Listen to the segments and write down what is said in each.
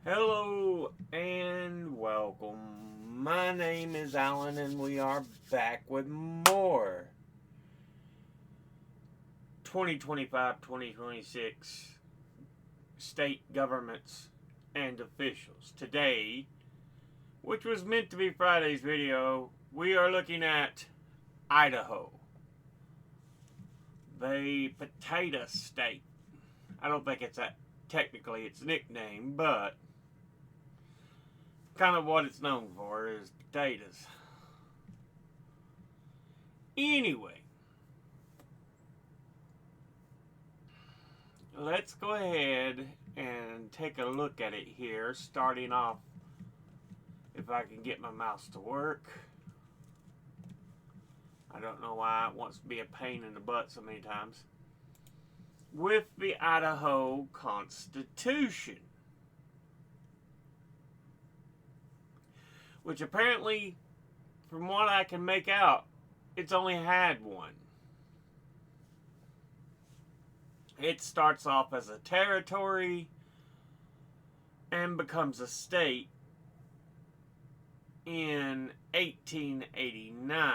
Hello and welcome. My name is Alan and we are back with more 2025-2026 state governments and officials. Today, which was meant to be Friday's video, we are looking at Idaho, the potato state. I don't think it's technically its nickname, but kind of what it's known for is potatoes. Anyway, let's go ahead and take a look at it here, starting off, if I can get my mouse to work. I don't know why it wants to be a pain in the butt so many times. With the Idaho Constitution, which apparently, from what I can make out, it's only had one. It starts off as a territory and becomes a state in 1889.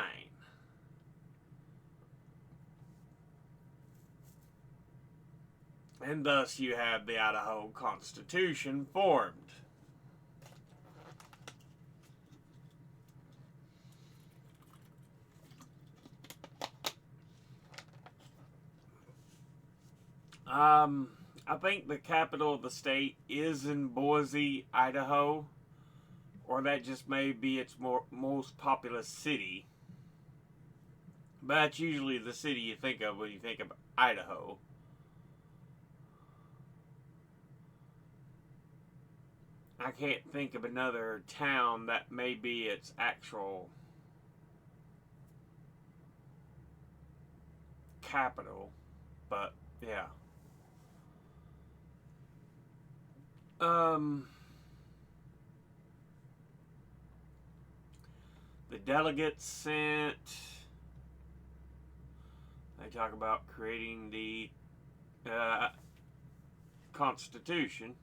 And thus you have the Idaho Constitution formed. I think the capital of the state is in Boise, Idaho, or that just may be its most populous city. But that's usually the city you think of when you think of Idaho. I can't think of another town that may be its actual capital, but yeah. The delegates sent. They talk about creating the Constitution.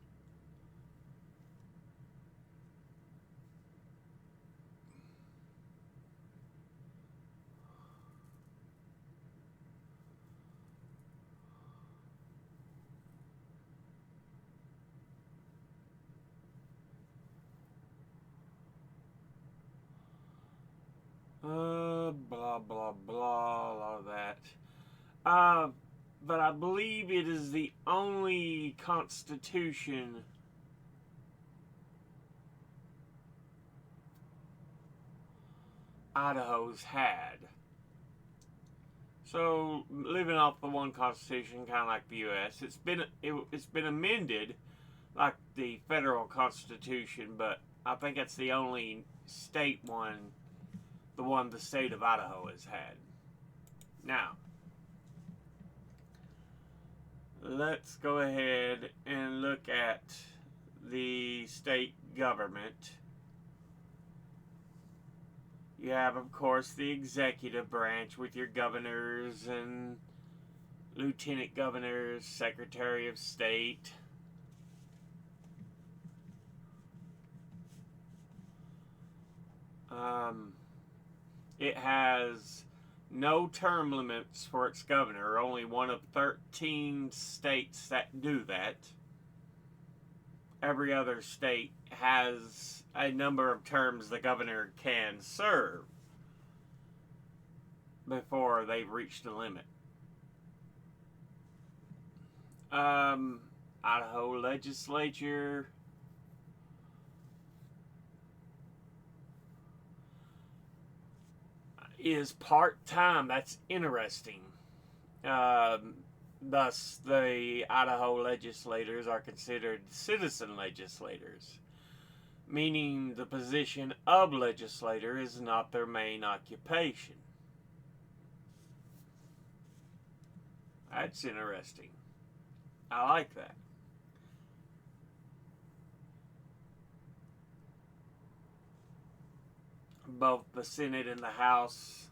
Blah blah blah, all of that. But I believe it is the only constitution Idaho's had. So living off the one constitution, kind of like the U.S., it's been amended like the federal constitution, but I think it's the only state one, the one the state of Idaho has had. Now, let's go ahead and look at the state government. You have, of course, the executive branch with your governors and lieutenant governors, secretary of state. It has no term limits for its governor, only one of 13 states that do that. Every other state has a number of terms the governor can serve before they've reached the limit. Idaho legislature is part-time. That's interesting. Thus, the Idaho legislators are considered citizen legislators, meaning the position of legislator is not their main occupation. That's interesting. I like that. Both the Senate and the House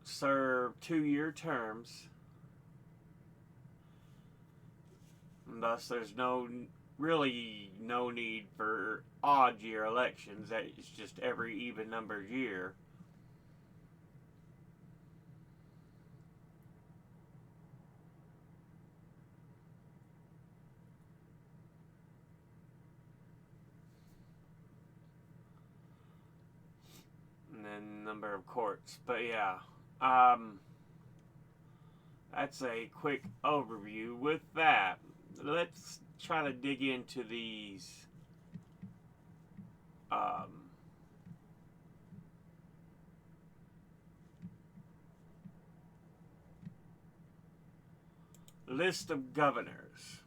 serve 2-year terms. And thus, there's no really no need for odd year elections. That it's just every even numbered year. And then number of courts. But yeah, um, that's a quick overview. With that, let's try to dig into these um, list of governors.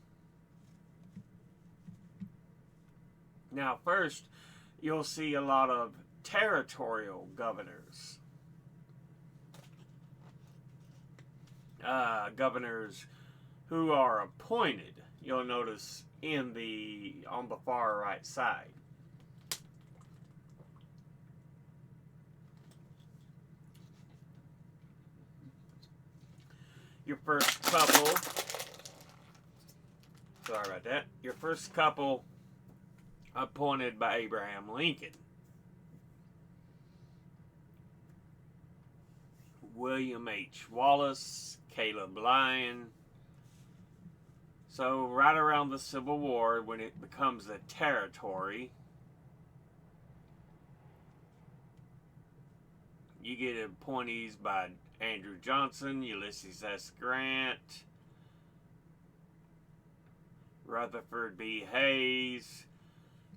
Now, first, you'll see a lot of territorial governors. Governors who are appointed. You'll notice on the far right side. Your first couple. Sorry about that. Your first couple appointed by Abraham Lincoln. William H. Wallace, Caleb Lyon. So right around the Civil War, when it becomes a territory, you get appointees by Andrew Johnson, Ulysses S. Grant, Rutherford B. Hayes,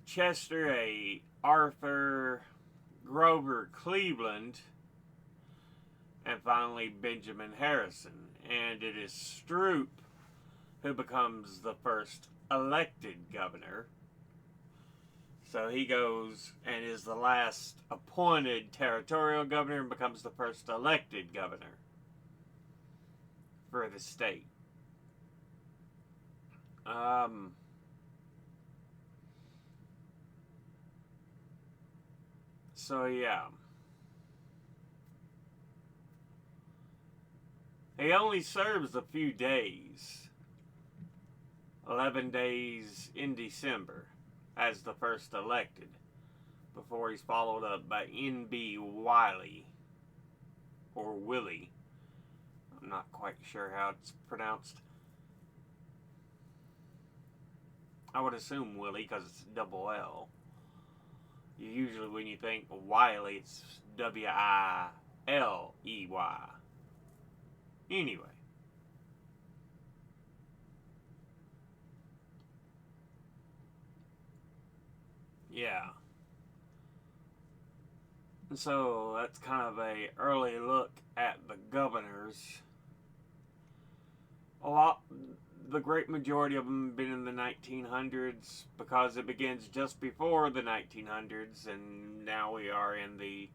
Chester A. Arthur, Grover Cleveland, and finally Benjamin Harrison. And it is Stroop who becomes the first elected governor. So he goes and is the last appointed territorial governor and becomes the first elected governor for the state. So yeah. He only serves a few days. 11 days in December as the first elected, before he's followed up by N.B. Wiley, or Willie. I'm not quite sure how it's pronounced. I would assume Willie because it's double L. Usually when you think Wiley, it's Wiley. Anyway. Yeah. So that's kind of a early look at the governors. The great majority of them have been in the 1900s because it begins just before the 1900s, and now we are in the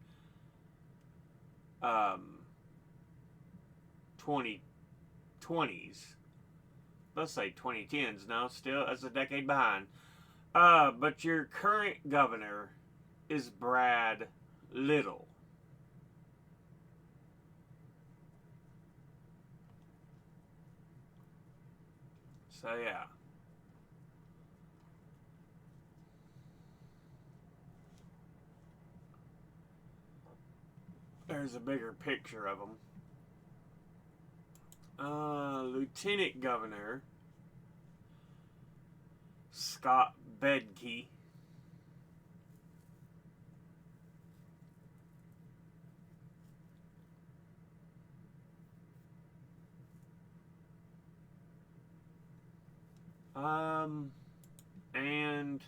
2020s. Let's say 2010s now, still as a decade behind. But your current governor is Brad Little. So yeah. There's a bigger picture of them. Lieutenant Governor Scott Bedke. And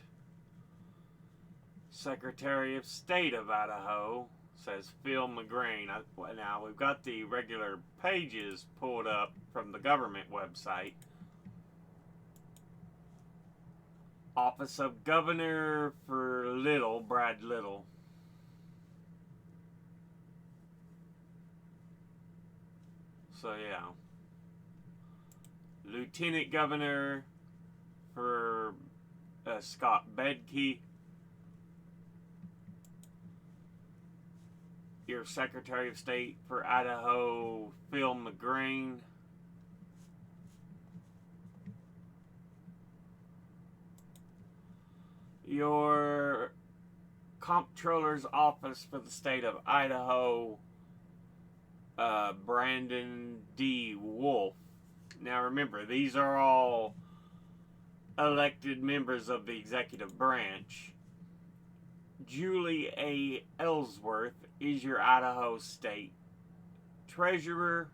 Secretary of State of Idaho says Phil McGrain. Now we've got the regular pages pulled up from the government website. Office of Governor for Little, Brad Little. So yeah. Lieutenant Governor for Scott Bedke. Your Secretary of State for Idaho, Phil McGrain. Your Comptroller's Office for the state of Idaho, Brandon D. Wolf. Now remember, these are all elected members of the executive branch. Julie A. Ellsworth is your Idaho State Treasurer.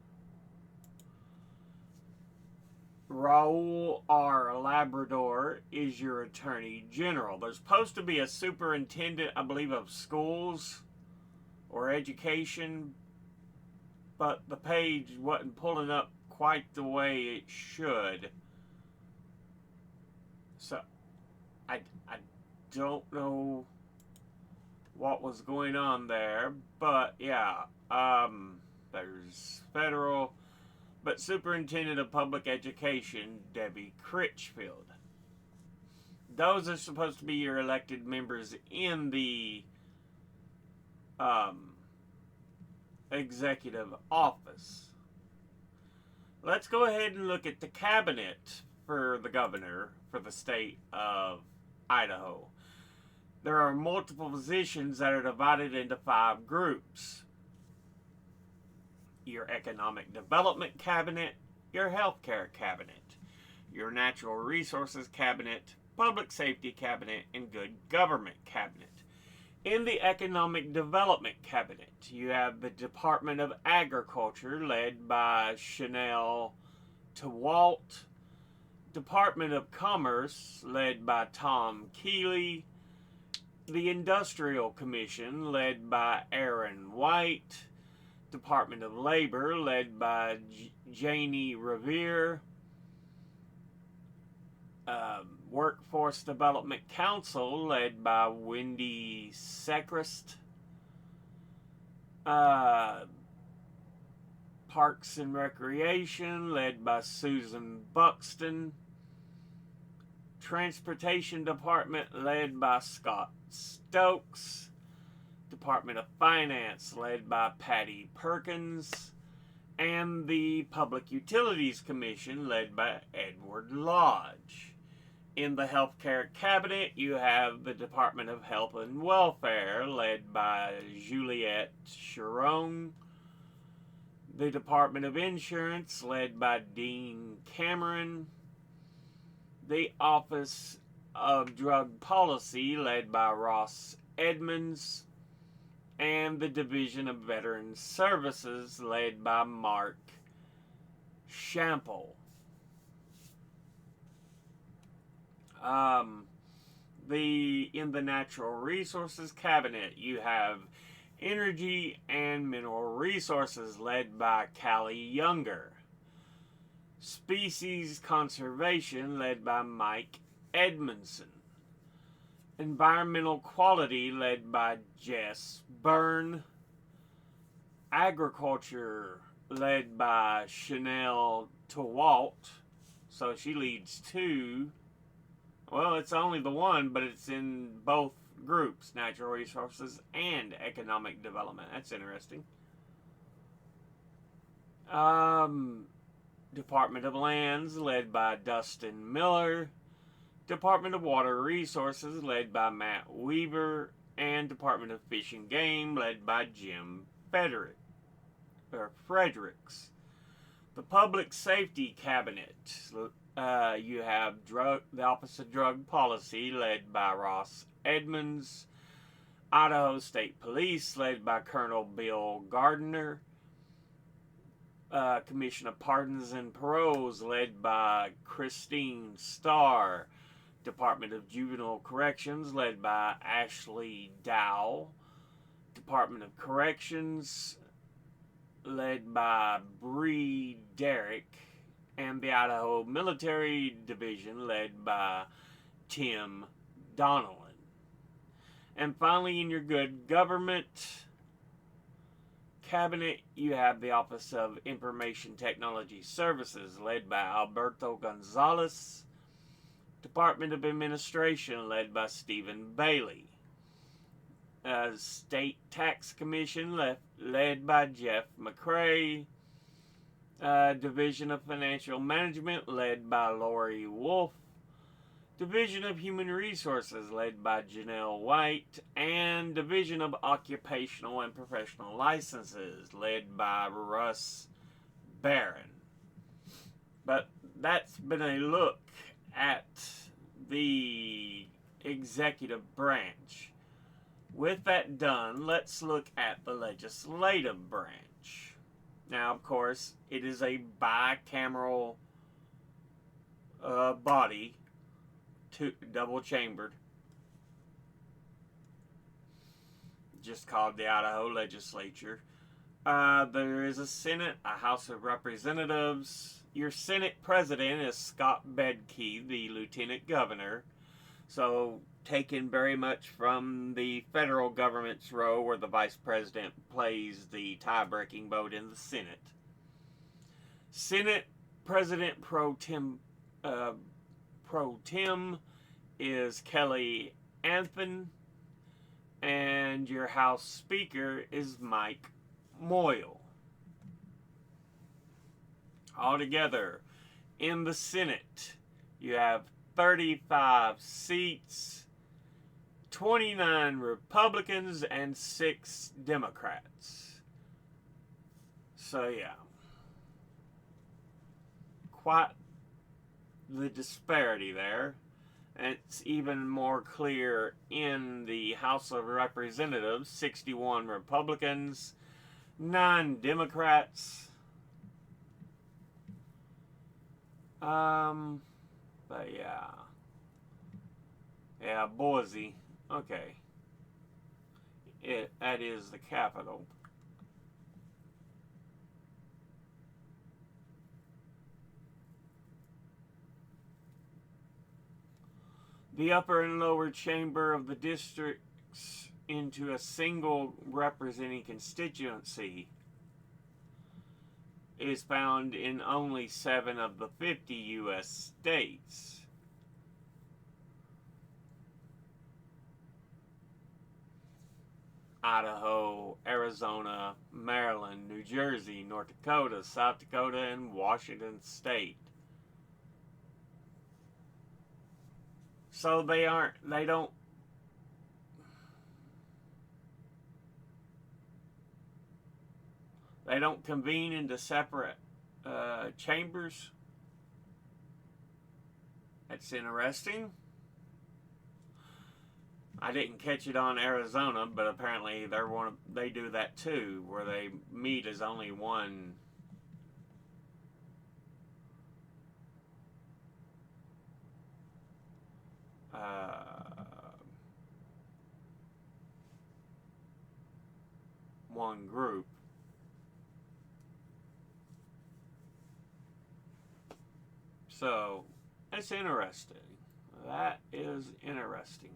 Raul R. Labrador is your Attorney General. There's supposed to be a superintendent, I believe, of schools or education, but the page wasn't pulling up quite the way it should. So, I don't know what was going on there, but yeah, there's federal, but Superintendent of Public Education, Debbie Critchfield. Those are supposed to be your elected members in the executive office. Let's go ahead and look at the cabinet for the governor for the state of Idaho. There are multiple positions that are divided into 5 groups. Your Economic Development Cabinet, your Healthcare Cabinet, your Natural Resources Cabinet, Public Safety Cabinet, and Good Government Cabinet. In the Economic Development Cabinet, you have the Department of Agriculture, led by Chanel Tewalt, Department of Commerce, led by Tom Keeley, the Industrial Commission, led by Aaron White, Department of Labor, led by Janie Revere, Workforce Development Council, led by Wendy Sechrist, Parks and Recreation, led by Susan Buxton, Transportation Department, led by Scott Stokes, Department of Finance, led by Patty Perkins, and the Public Utilities Commission, led by Edward Lodge. In the Healthcare Cabinet, you have the Department of Health and Welfare, led by Juliette Chiron, the Department of Insurance, led by Dean Cameron, the Office of Drug Policy, led by Ross Edmonds, and the Division of Veterans Services, led by Mark Shample. In the Natural Resources Cabinet, you have Energy and Mineral Resources, led by Callie Younger. Species Conservation, led by Mike Edmondson. Environmental Quality, led by Jess Byrne. Agriculture, led by Chanel Tewalt. So she leads 2. Well, it's only the one, but it's in both groups, Natural Resources and Economic Development. That's interesting. Department of Lands, led by Dustin Miller. Department of Water Resources, led by Matt Weaver. And Department of Fish and Game, led by Jim Fredericks. The Public Safety Cabinet, you have the Office of Drug Policy, led by Ross Edmonds. Idaho State Police, led by Colonel Bill Gardner. Commission of Pardons and Paroles, led by Christine Starr. Department of Juvenile Corrections, led by Ashley Dow. Department of Corrections, led by Bree Derrick. And the Idaho Military Division, led by Tim Donnellan. And finally, in your Good Government Cabinet, you have the Office of Information Technology Services, led by Alberto Gonzalez. Department of Administration, led by Stephen Bailey. State Tax Commission, led by Jeff McCrae. Division of Financial Management, led by Lori Wolf. Division of Human Resources, led by Janelle White, and Division of Occupational and Professional Licenses, led by Russ Barron. But that's been a look at the executive branch. With that done, let's look at the legislative branch. Now, of course, it is a bicameral body, double chambered, just called the Idaho legislature. There is a Senate, a House of Representatives. Your Senate president is Scott Bedke, the lieutenant governor. So, taken very much from the federal government's role where the vice president plays the tie-breaking vote in the Senate. Senate President Pro Tem is Kelly Anthony, and your House Speaker is Mike Moyle. Altogether, in the Senate, you have 35 seats, 29 Republicans, and 6 Democrats. So, yeah. Quite the disparity there. And it's even more clear in the House of Representatives, 61 Republicans, 9 Democrats. But yeah. Yeah, Boise. Okay. That is the capital. The upper and lower chamber of the districts into a single representing constituency is found in only 7 of the 50 U.S. states. Idaho, Arizona, Maryland, New Jersey, North Dakota, South Dakota, and Washington State. So they don't convene into separate chambers. That's interesting. I didn't catch it on Arizona, but apparently they do that too, where they meet as only one. One group. So, that's interesting. That is interesting.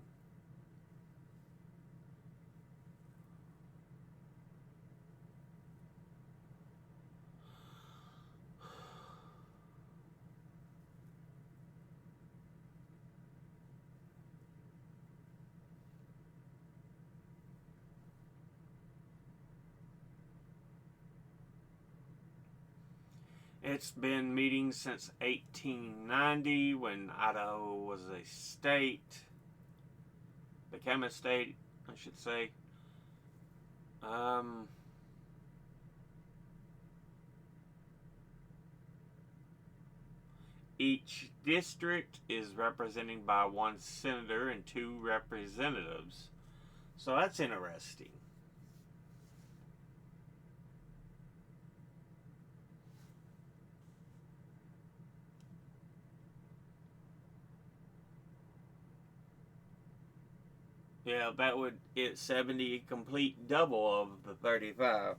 It's been meeting since 1890 when Idaho was a state. Became a state, I should say. Each district is represented by 1 senator and 2 representatives. So that's interesting. Yeah, that would get 70 complete double of the 35.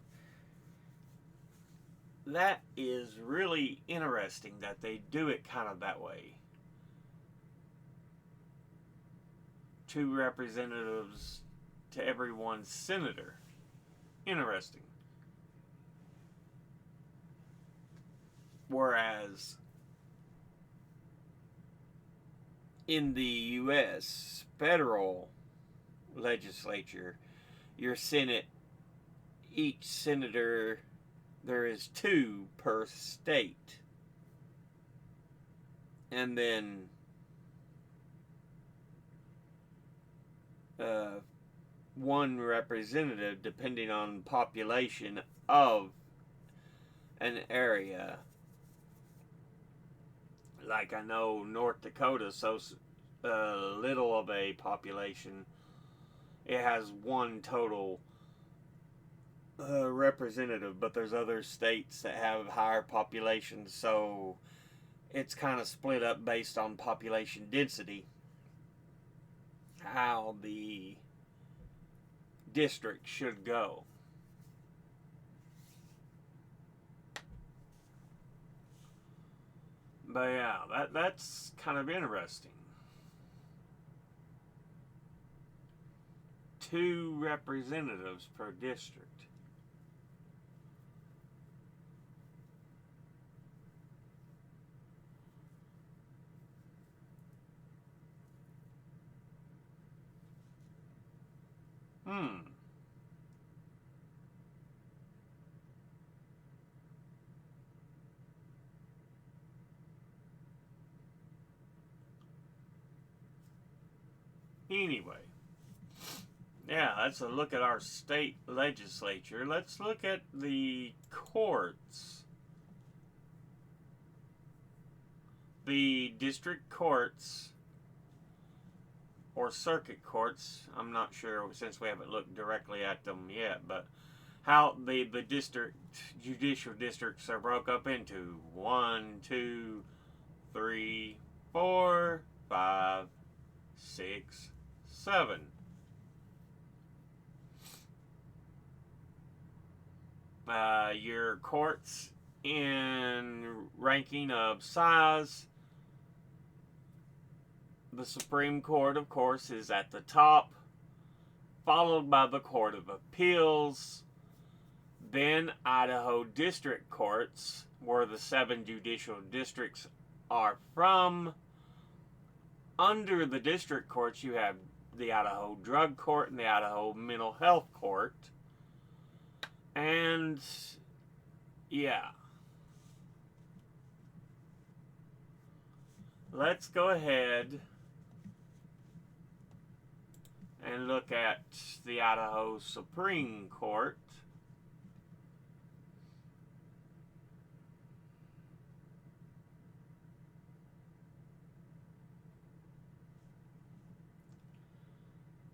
That is really interesting that they do it kind of that way. 2 representatives to every 1 senator. Interesting. Whereas in the U.S. federal legislature, your Senate, each senator, there is 2 per state. And then uh, one representative depending on population of an area. Like I know North Dakota, so little of a population, it has one total representative, but there's other states that have higher populations, so it's kind of split up based on population density, how the district should go. But yeah, that's kind of interesting. 2 representatives per district. Hmm. Anyway, yeah, that's a look at our state legislature. Let's look at the courts. The district courts or circuit courts, I'm not sure since we haven't looked directly at them yet, but how the district judicial districts are broke up into 1, 2, 3, 4, 5, 6, 7. Your courts in ranking of size. The Supreme Court, of course, is at the top, followed by the Court of Appeals, then Idaho District Courts, where the 7 judicial districts are from. Under the district courts, you have the Idaho Drug Court and the Idaho Mental Health Court. And yeah, let's go ahead and look at the Idaho Supreme Court.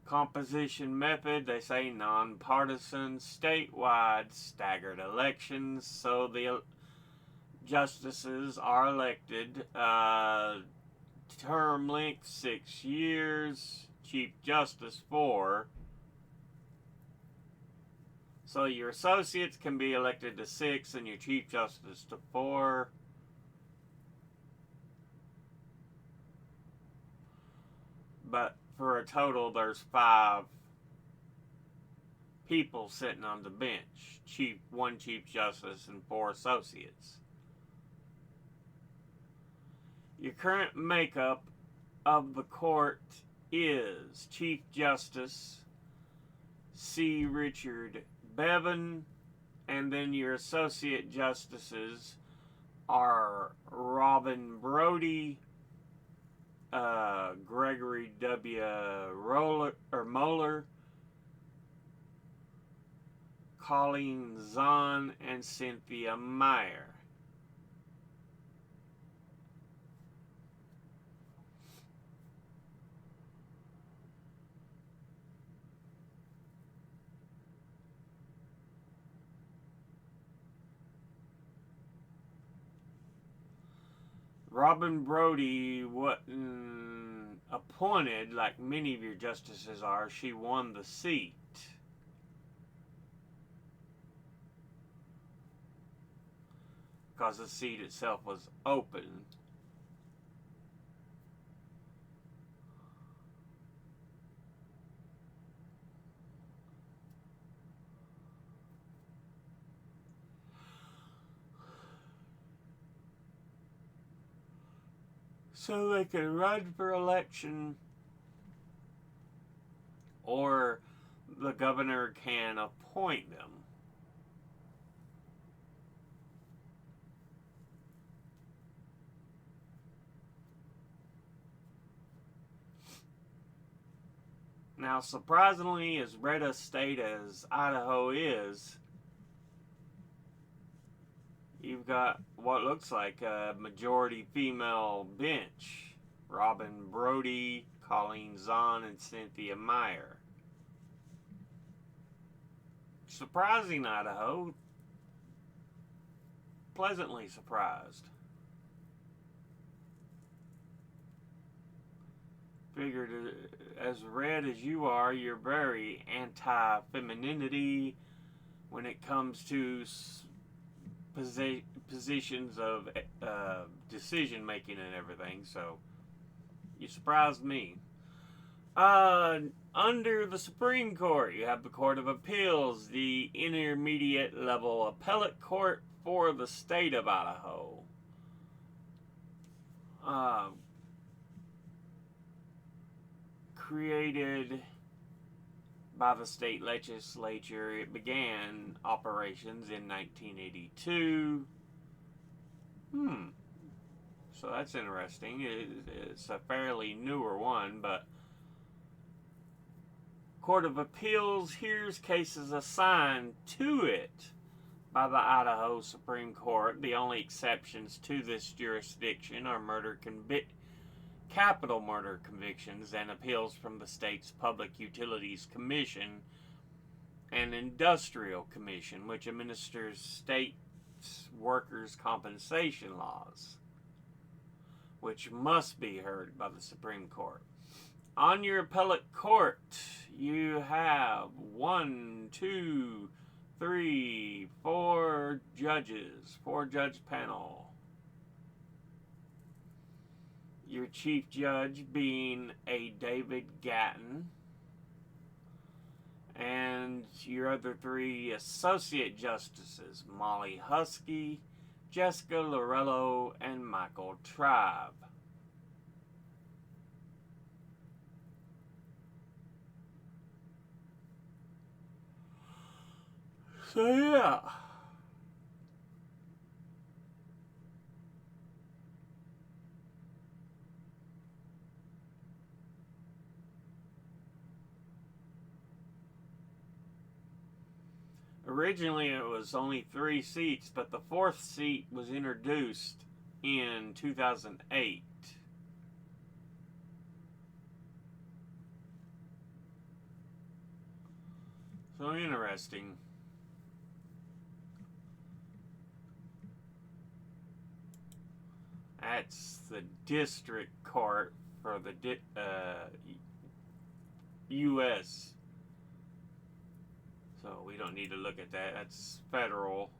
Composition method, they say nonpartisan, statewide, staggered elections, so the justices are elected. Term length 6 years, Chief Justice 4. So your associates can be elected to 6 and your Chief Justice to 4. But for a total, there's 5 people sitting on the bench. 1 Chief Justice and 4 associates. Your current makeup of the court is Chief Justice C. Richard Bevan, and then your associate justices are Robin Brody, Gregory W. Moeller, Colleen Zahn, and Cynthia Meyer. Robin Brody wasn't appointed like many of your justices are. She won the seat. Because the seat itself was open. So they can run for election, or the governor can appoint them. Now, surprisingly, as red a state as Idaho is, you've got what looks like a majority female bench. Robin Brody, Colleen Zahn, and Cynthia Meyer. Surprising, Idaho. Pleasantly surprised. Figured as red as you are, you're very anti-femininity when it comes to positions of decision making and everything, so you surprised me. Under the Supreme Court, you have the Court of Appeals, the intermediate level appellate court for the state of Idaho. Created by the state legislature, it began operations in 1982. So that's interesting. It's a fairly newer one, but Court of Appeals hears cases assigned to it by the Idaho Supreme Court. The only exceptions to this jurisdiction are capital murder convictions and appeals from the state's Public Utilities Commission and Industrial Commission, which administers state's workers' compensation laws, which must be heard by the Supreme Court. On your appellate court, you have 4 judges, 4-judge panel. Your chief judge being a David Gatton, and your other 3 associate justices, Molly Husky, Jessica Lorello, and Michael Tribe. So yeah. Originally it was only 3 seats, but the 4th seat was introduced in 2008. So interesting. That's the district court for the U.S. So we don't need to look at that. That's federal.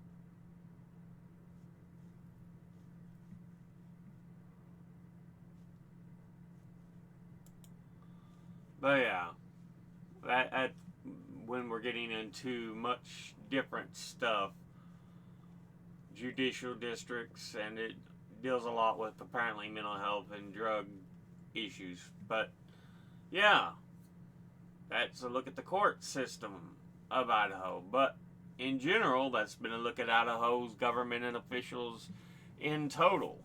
But yeah, that when we're getting into much different stuff, judicial districts, and it deals a lot with apparently mental health and drug issues. But yeah, that's a look at the court system of Idaho. But in general, that's been a look at Idaho's government and officials in total.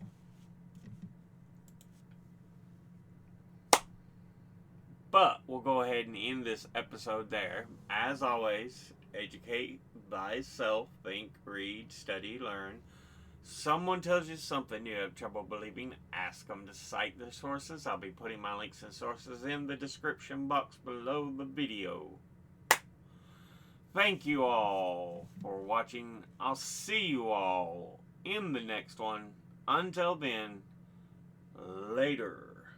But we'll go ahead and end this episode there. As always, educate thyself, think, read, study, learn. Someone tells you something you have trouble believing, ask them to cite their sources. I'll be putting my links and sources in the description box below the video. Thank you all for watching. I'll see you all in the next one. Until then, later.